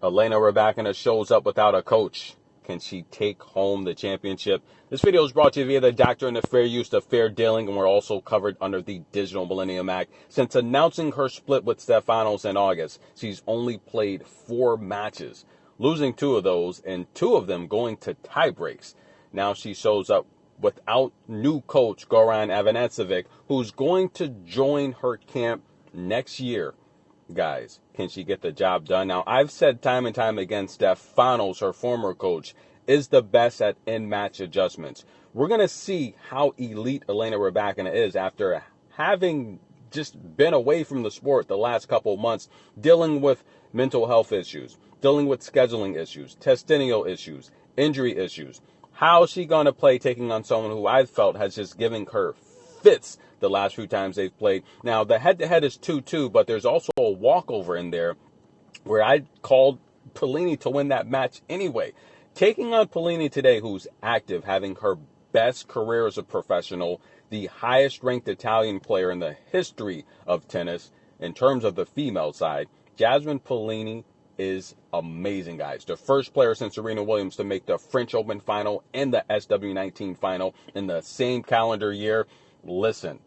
Elena Rybakina shows up without a coach. Can she take home the championship? This video is brought to you via the Doctrine of Fair Use of Fair Dealing, and we're also covered under the Digital Millennium Act. Since announcing her split with Stefanos in August, she's only played 4 matches, losing 2 of those, and 2 of them going to tie breaks. Now she shows up without new coach Goran Ivanisevic, who's going to join her camp next year. Guys, can she get the job done? Now, I've said time and time again, Stefanos, her former coach, is the best at in-match adjustments. We're going to see how elite Elena Rybakina is after having just been away from the sport the last couple of months, dealing with mental health issues, dealing with scheduling issues, testimonial issues, injury issues. How is she going to play taking on someone who I've felt has just given her fits the last few times they've played? Now, the head-to-head is 2-2, but there's also a walkover in there where I called Paolini to win that match anyway. Taking on Paolini today, who's active, having her best career as a professional, the highest-ranked Italian player in the history of tennis in terms of the female side, Jasmine Paolini is amazing, guys. The first player since Serena Williams to make the French Open final and the SW19 final in the same calendar year. Listen,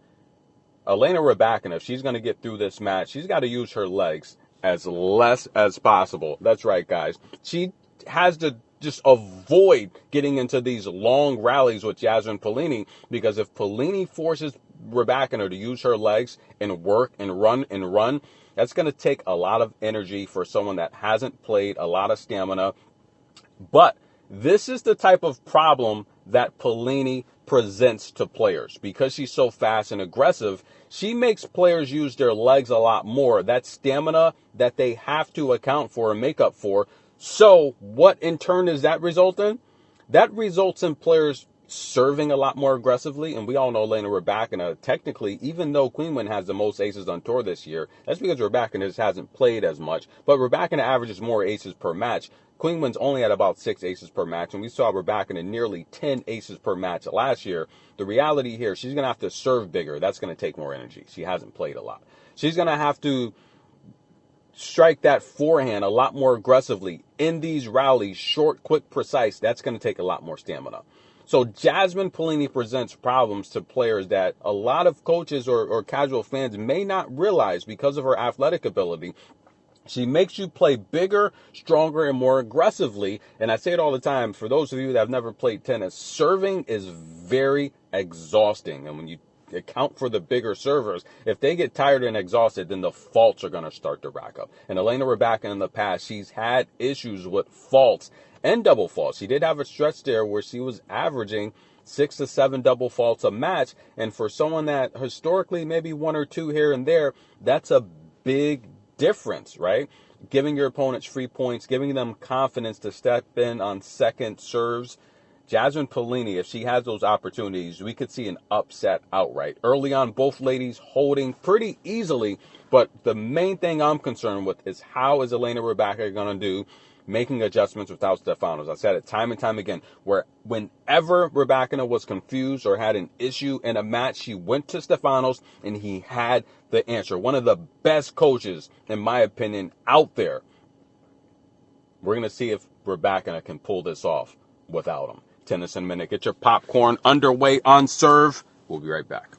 Elena Rybakina, if she's going to get through this match, she's got to use her legs as less as possible. That's right, guys. She has to just avoid getting into these long rallies with Jasmine Paolini, because if Paolini forces Rybakina to use her legs and work and run, that's going to take a lot of energy for someone that hasn't played, a lot of stamina. But this is the type of problem that Paolini presents to players. Because she's so fast and aggressive, she makes players use their legs a lot more. That stamina that they have to account for and make up for. So what in turn does that result in? That results in players serving a lot more aggressively, and we all know Elena Rybakina, technically, even though Queenwin has the most aces on tour this year, that's because Rybakina just hasn't played as much, but Rybakina averages more aces per match. Queenwin's only at about 6 aces per match, and we saw Rybakina nearly 10 aces per match last year. The reality here, she's going to have to serve bigger. That's going to take more energy. She hasn't played a lot. She's going to have to strike that forehand a lot more aggressively in these rallies, short, quick, precise. That's going to take a lot more stamina. So Jasmine Paolini presents problems to players that a lot of coaches or casual fans may not realize because of her athletic ability. She makes you play bigger, stronger, and more aggressively. And I say it all the time, for those of you that have never played tennis, serving is very exhausting. And when you account for the bigger servers, if they get tired and exhausted, then the faults are going to start to rack up. And Elena Rybakina in the past, she's had issues with faults and double faults. She did have a stretch there where she was averaging 6 to 7 double faults a match. And for someone that historically maybe 1 or 2 here and there, that's a big difference, right? Giving your opponents free points, giving them confidence to step in on second serves. Jasmine Paolini, if she has those opportunities, we could see an upset outright. Early on, both ladies holding pretty easily, but the main thing I'm concerned with is how is Elena Rybakina going to do making adjustments without Stefanos. I said it time and time again, where whenever Rybakina was confused or had an issue in a match, she went to Stefanos and he had the answer. One of the best coaches, in my opinion, out there. We're going to see if Rybakina can pull this off without him. Tennis in a minute. Get your popcorn underway on serve. We'll be right back.